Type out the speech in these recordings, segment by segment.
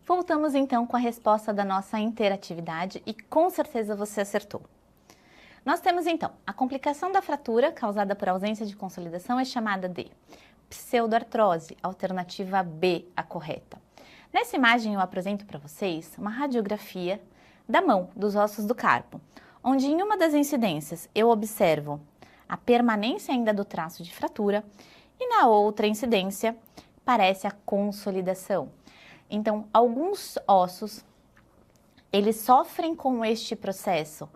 Voltamos então com a resposta da nossa interatividade e com certeza você acertou. Nós temos então, a complicação da fratura causada por ausência de consolidação é chamada de pseudoartrose, alternativa B, a correta. Nessa imagem eu apresento para vocês uma radiografia da mão, dos ossos do carpo, onde em uma das incidências eu observo a permanência ainda do traço de fratura e na outra incidência parece a consolidação. Então, alguns ossos, eles sofrem com este processo,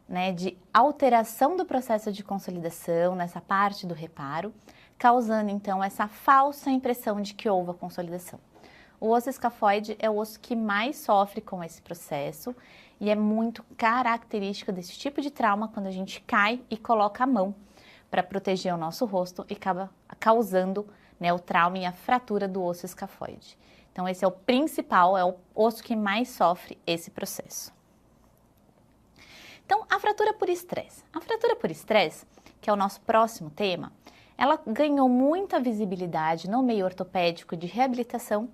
né, de alteração do processo de consolidação nessa parte do reparo, causando então essa falsa impressão de que houve a consolidação. O osso escafoide é o osso que mais sofre com esse processo e é muito característico desse tipo de trauma quando a gente cai e coloca a mão para proteger o nosso rosto e acaba causando, né, o trauma e a fratura do osso escafoide. Então esse é o principal, é o osso que mais sofre esse processo. Então, a fratura por estresse. A fratura por estresse, que é o nosso próximo tema, ela ganhou muita visibilidade no meio ortopédico de reabilitação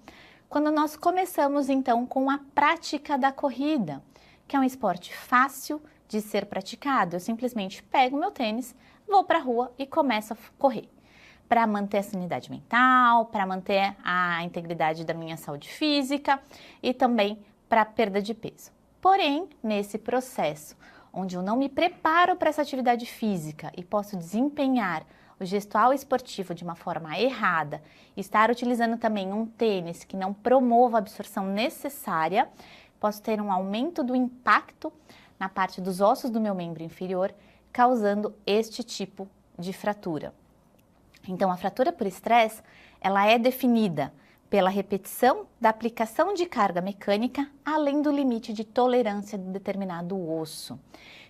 quando nós começamos então com a prática da corrida, que é um esporte fácil de ser praticado. Eu simplesmente pego meu tênis, vou para a rua e começo a correr, para manter a sanidade mental, para manter a integridade da minha saúde física e também para perda de peso. Porém, nesse processo, onde eu não me preparo para essa atividade física e posso desempenhar o gestual esportivo de uma forma errada, estar utilizando também um tênis que não promova a absorção necessária, posso ter um aumento do impacto na parte dos ossos do meu membro inferior, causando este tipo de fratura. Então, a fratura por estresse, ela é definida pela repetição da aplicação de carga mecânica, além do limite de tolerância de determinado osso.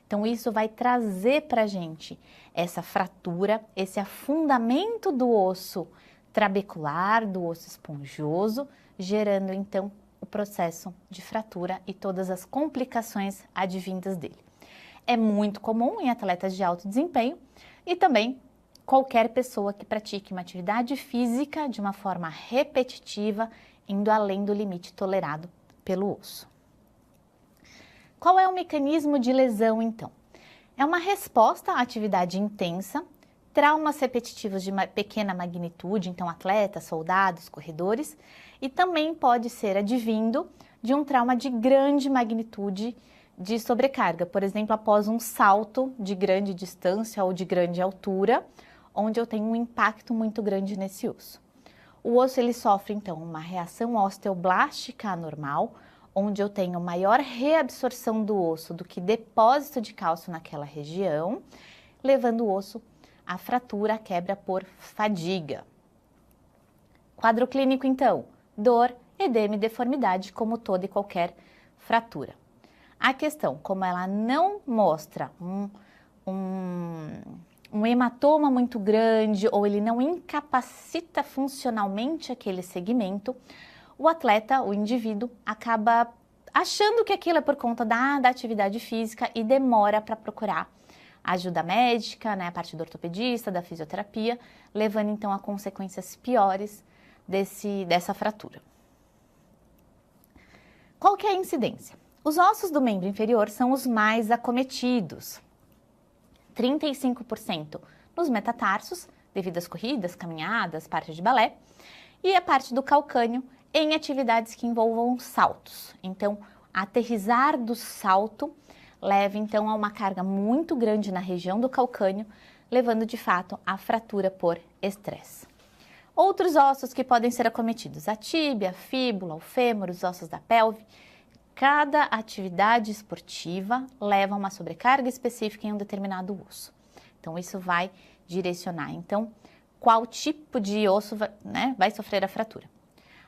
Então, isso vai trazer para a gente essa fratura, esse afundamento do osso trabecular, do osso esponjoso, gerando, então, o processo de fratura e todas as complicações advindas dele. É muito comum em atletas de alto desempenho e também qualquer pessoa que pratique uma atividade física de uma forma repetitiva, indo além do limite tolerado pelo osso. Qual é o mecanismo de lesão, então? É uma resposta à atividade intensa, traumas repetitivos de pequena magnitude, então atletas, soldados, corredores, e também pode ser advindo de um trauma de grande magnitude de sobrecarga, por exemplo, após um salto de grande distância ou de grande altura, onde eu tenho um impacto muito grande nesse osso. O osso ele sofre então uma reação osteoblástica anormal, onde eu tenho maior reabsorção do osso do que depósito de cálcio naquela região, levando o osso à fratura, à quebra por fadiga. Quadro clínico então, dor, edema e deformidade, como toda e qualquer fratura. A questão, como ela não mostra um hematoma muito grande ou ele não incapacita funcionalmente aquele segmento, o atleta, o indivíduo, acaba achando que aquilo é por conta da atividade física e demora para procurar ajuda médica, né, a parte do ortopedista, da fisioterapia, levando então a consequências piores dessa fratura. Qual que é a incidência? Os ossos do membro inferior são os mais acometidos. 35% nos metatarsos, devido às corridas, caminhadas, parte de balé, e a parte do calcâneo em atividades que envolvam saltos. Então, aterrissar do salto leva então a uma carga muito grande na região do calcâneo, levando de fato à fratura por estresse. Outros ossos que podem ser acometidos, a tíbia, a fíbula, o fêmur, os ossos da pelve. Cada atividade esportiva leva a uma sobrecarga específica em um determinado osso. Então, isso vai direcionar, então, qual tipo de osso vai sofrer a fratura.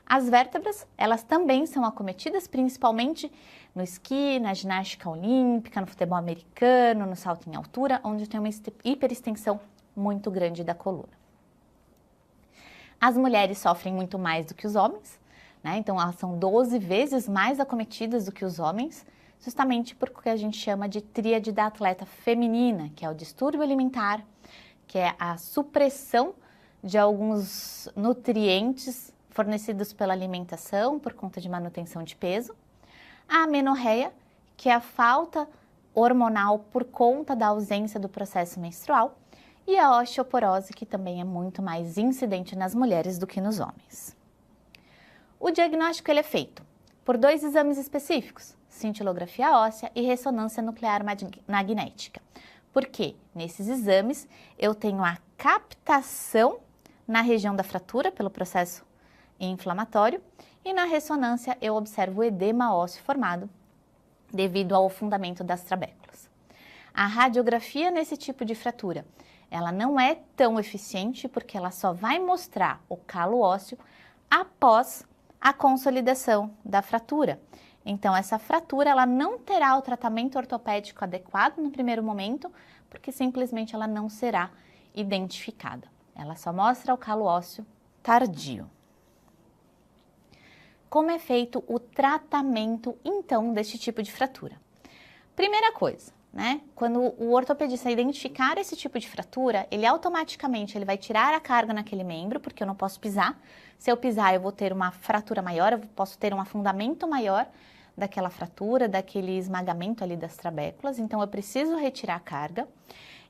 As vértebras, elas também são acometidas, principalmente no esqui, na ginástica olímpica, no futebol americano, no salto em altura, onde tem uma hiperextensão muito grande da coluna. As mulheres sofrem muito mais do que os homens, né? Então elas são 12 vezes mais acometidas do que os homens, justamente porque a gente chama de tríade da atleta feminina, que é o distúrbio alimentar, que é a supressão de alguns nutrientes fornecidos pela alimentação por conta de manutenção de peso, a amenorreia, que é a falta hormonal por conta da ausência do processo menstrual, e a osteoporose, que também é muito mais incidente nas mulheres do que nos homens. O diagnóstico ele é feito por 2 exames específicos, cintilografia óssea e ressonância nuclear magnética. Porque nesses exames eu tenho a captação na região da fratura pelo processo inflamatório e na ressonância eu observo o edema ósseo formado devido ao afundamento das trabéculas. A radiografia nesse tipo de fratura, ela não é tão eficiente porque ela só vai mostrar o calo ósseo após a consolidação da fratura. Então, essa fratura ela não terá o tratamento ortopédico adequado no primeiro momento, porque simplesmente ela não será identificada. Ela só mostra o calo ósseo tardio. Como é feito o tratamento, então, deste tipo de fratura? Primeira coisa, né? Quando o ortopedista identificar esse tipo de fratura, ele automaticamente vai tirar a carga naquele membro, porque eu não posso pisar. Se eu pisar, eu vou ter uma fratura maior, eu posso ter um afundamento maior daquela fratura, daquele esmagamento ali das trabéculas. Então, eu preciso retirar a carga.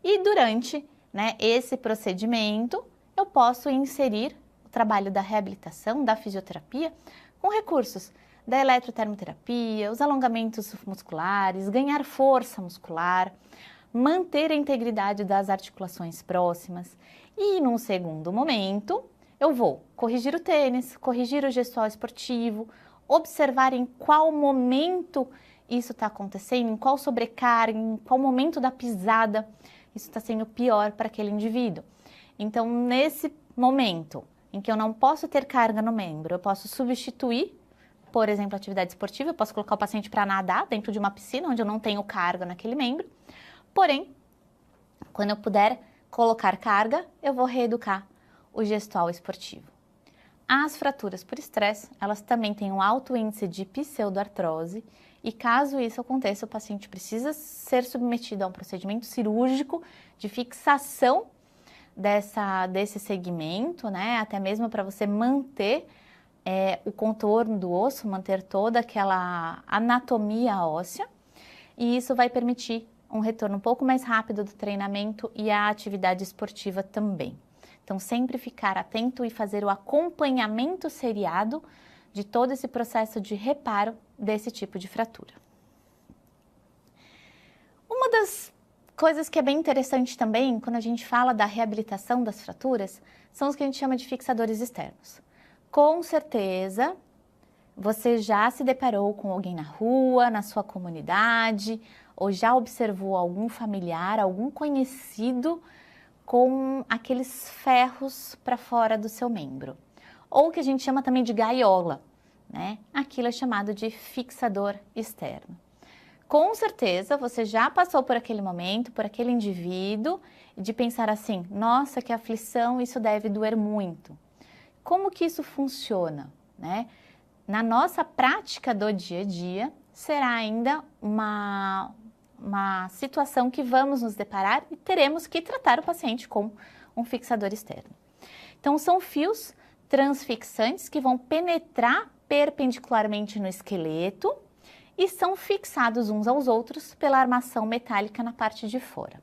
E durante, né, esse procedimento, eu posso inserir o trabalho da reabilitação, da fisioterapia, com recursos da eletrotermoterapia, os alongamentos musculares, ganhar força muscular, manter a integridade das articulações próximas. E, num segundo momento, eu vou corrigir o tênis, corrigir o gestual esportivo, observar em qual momento isso está acontecendo, em qual sobrecarga, em qual momento da pisada isso está sendo pior para aquele indivíduo. Então, nesse momento em que eu não posso ter carga no membro, eu posso substituir, por exemplo, atividade esportiva, eu posso colocar o paciente para nadar dentro de uma piscina onde eu não tenho carga naquele membro. Porém, quando eu puder colocar carga, eu vou reeducar o gestual esportivo. As fraturas por estresse, elas também têm um alto índice de pseudoartrose e caso isso aconteça, o paciente precisa ser submetido a um procedimento cirúrgico de fixação desse segmento, né? Até mesmo para você manter o contorno do osso, manter toda aquela anatomia óssea, e isso vai permitir um retorno um pouco mais rápido do treinamento e a atividade esportiva também. Então, sempre ficar atento e fazer o acompanhamento seriado de todo esse processo de reparo desse tipo de fratura. Uma das coisas que é bem interessante também, quando a gente fala da reabilitação das fraturas, são os que a gente chama de fixadores externos. Com certeza, você já se deparou com alguém na rua, na sua comunidade, ou já observou algum familiar, algum conhecido com aqueles ferros para fora do seu membro. Ou que a gente chama também de gaiola, né? Aquilo é chamado de fixador externo. Com certeza, você já passou por aquele momento, por aquele indivíduo, de pensar assim, nossa, que aflição, isso deve doer muito. Como que isso funciona, né? Na nossa prática do dia a dia, será ainda uma situação que vamos nos deparar e teremos que tratar o paciente com um fixador externo. Então, são fios transfixantes que vão penetrar perpendicularmente no esqueleto e são fixados uns aos outros pela armação metálica na parte de fora.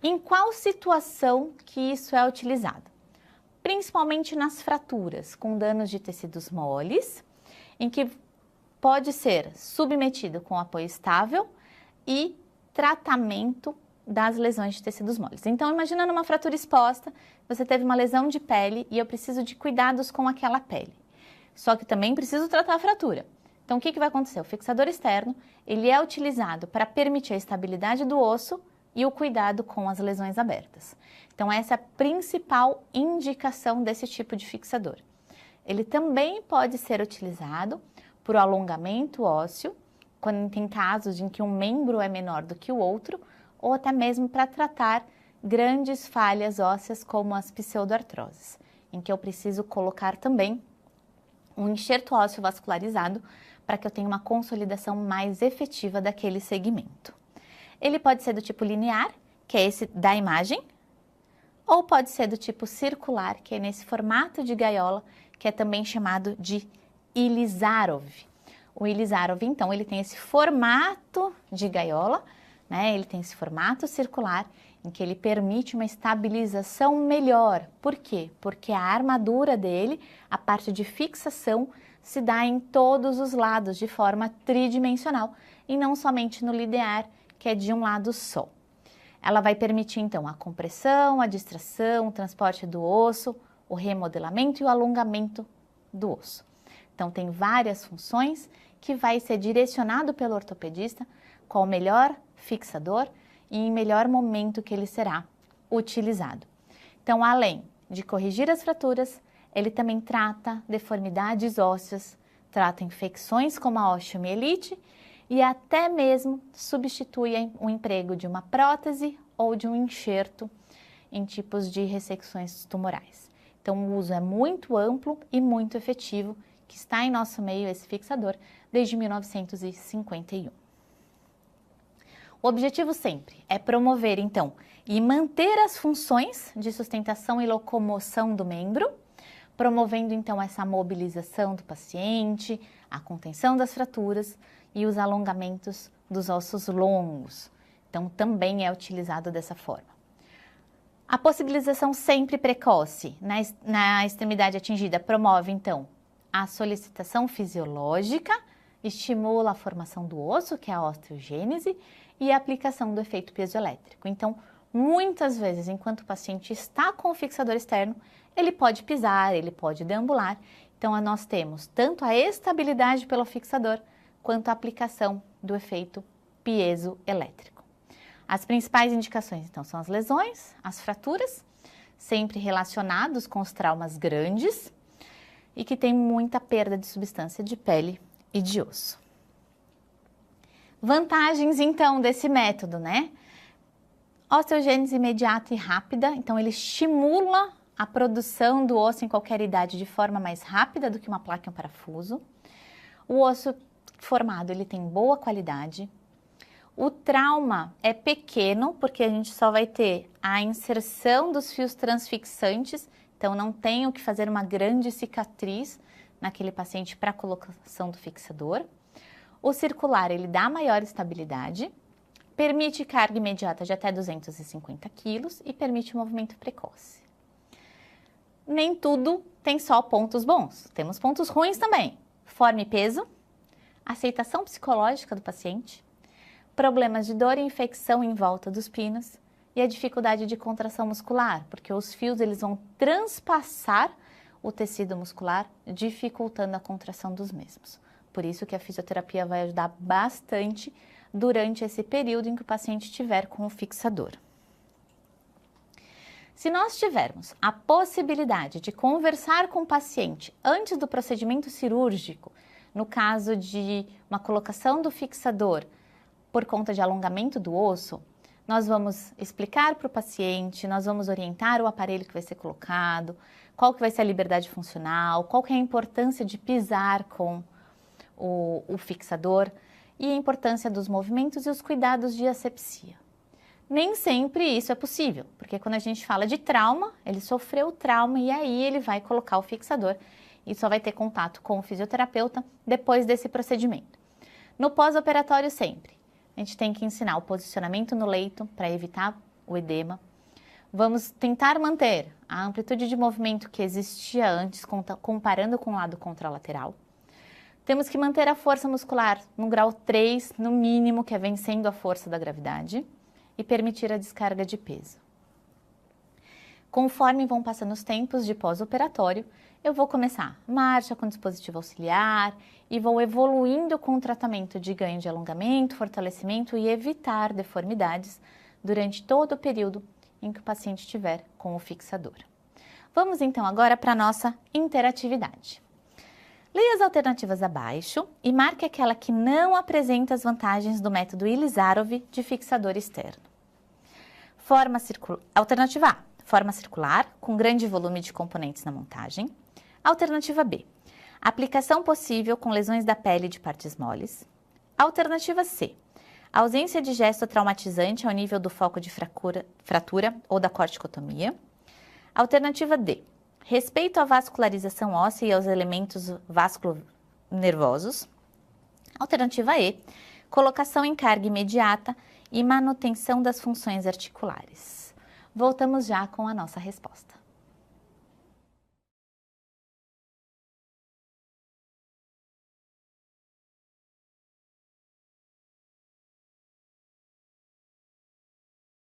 Em qual situação que isso é utilizado? Principalmente nas fraturas com danos de tecidos moles, em que pode ser submetido com apoio estável e tratamento das lesões de tecidos moles. Então, imagina numa fratura exposta, você teve uma lesão de pele e eu preciso de cuidados com aquela pele. Só que também preciso tratar a fratura. Então, o que vai acontecer? O fixador externo, ele é utilizado para permitir a estabilidade do osso e o cuidado com as lesões abertas. Então, essa é a principal indicação desse tipo de fixador. Ele também pode ser utilizado por alongamento ósseo, quando tem casos em que um membro é menor do que o outro, ou até mesmo para tratar grandes falhas ósseas como as pseudoartroses, em que eu preciso colocar também um enxerto ósseo vascularizado para que eu tenha uma consolidação mais efetiva daquele segmento. Ele pode ser do tipo linear, que é esse da imagem, ou pode ser do tipo circular, que é nesse formato de gaiola, que é também chamado de Ilizarov. O Ilizarov, então, ele tem esse formato de gaiola, né? Ele tem esse formato circular, em que ele permite uma estabilização melhor. Por quê? Porque a armadura dele, a parte de fixação, se dá em todos os lados de forma tridimensional e não somente no linear, que é de um lado só. Ela vai permitir, então, a compressão, a distração, o transporte do osso, o remodelamento e o alongamento do osso. Então, tem várias funções que vai ser direcionado pelo ortopedista qual o melhor fixador e em melhor momento que ele será utilizado. Então, além de corrigir as fraturas, ele também trata deformidades ósseas, trata infecções como a osteomielite e até mesmo substitui o emprego de uma prótese ou de um enxerto em tipos de ressecções tumorais. Então, o uso é muito amplo e muito efetivo, que está em nosso meio esse fixador desde 1951. O objetivo sempre é promover, então, e manter as funções de sustentação e locomoção do membro, promovendo, então, essa mobilização do paciente, a contenção das fraturas e os alongamentos dos ossos longos. Então, também é utilizado dessa forma. A possibilização sempre precoce na extremidade atingida promove, então, a solicitação fisiológica, estimula a formação do osso, que é a osteogênese, e a aplicação do efeito piezoelétrico. Então, muitas vezes, enquanto o paciente está com o fixador externo, ele pode pisar, ele pode deambular. Então, nós temos tanto a estabilidade pelo fixador, quanto a aplicação do efeito piezoelétrico. As principais indicações, então, são as lesões, as fraturas, sempre relacionados com os traumas grandes e que tem muita perda de substância de pele e de osso. Vantagens, então, desse método, né? Osteogênese imediata e rápida, então ele estimula a produção do osso em qualquer idade de forma mais rápida do que uma placa e um parafuso. O osso formado, ele tem boa qualidade. O trauma é pequeno, porque a gente só vai ter a inserção dos fios transfixantes, então não tenho que fazer uma grande cicatriz naquele paciente para a colocação do fixador. O circular, ele dá maior estabilidade, permite carga imediata de até 250 quilos e permite movimento precoce. Nem tudo tem só pontos bons, temos pontos ruins também. Forma e peso, aceitação psicológica do paciente, problemas de dor e infecção em volta dos pinos e a dificuldade de contração muscular, porque os fios eles vão transpassar o tecido muscular, dificultando a contração dos mesmos. Por isso que a fisioterapia vai ajudar bastante durante esse período em que o paciente estiver com o fixador. Se nós tivermos a possibilidade de conversar com o paciente antes do procedimento cirúrgico, no caso de uma colocação do fixador por conta de alongamento do osso, nós vamos explicar para o paciente, nós vamos orientar o aparelho que vai ser colocado, qual que vai ser a liberdade funcional, qual que é a importância de pisar com o fixador e a importância dos movimentos e os cuidados de asepsia. Nem sempre isso é possível, porque quando a gente fala de trauma, ele sofreu trauma e aí ele vai colocar o fixador e só vai ter contato com o fisioterapeuta depois desse procedimento. No pós-operatório sempre, a gente tem que ensinar o posicionamento no leito para evitar o edema. Vamos tentar manter a amplitude de movimento que existia antes, comparando com o lado contralateral. Temos que manter a força muscular no grau 3, no mínimo, que é vencendo a força da gravidade, e permitir a descarga de peso. Conforme vão passando os tempos de pós-operatório, eu vou começar marcha com dispositivo auxiliar e vou evoluindo com o tratamento de ganho de alongamento, fortalecimento e evitar deformidades durante todo o período em que o paciente estiver com o fixador. Vamos então agora para a nossa interatividade. Leia as alternativas abaixo e marque aquela que não apresenta as vantagens do método Ilizarov de fixador externo. Alternativa A, forma circular, com grande volume de componentes na montagem. Alternativa B, aplicação possível com lesões da pele de partes moles. Alternativa C, ausência de gesto traumatizante ao nível do foco de fratura ou da corticotomia. Alternativa D, respeito à vascularização óssea e aos elementos vasculonervosos. Alternativa E, colocação em carga imediata e manutenção das funções articulares. Voltamos já com a nossa resposta.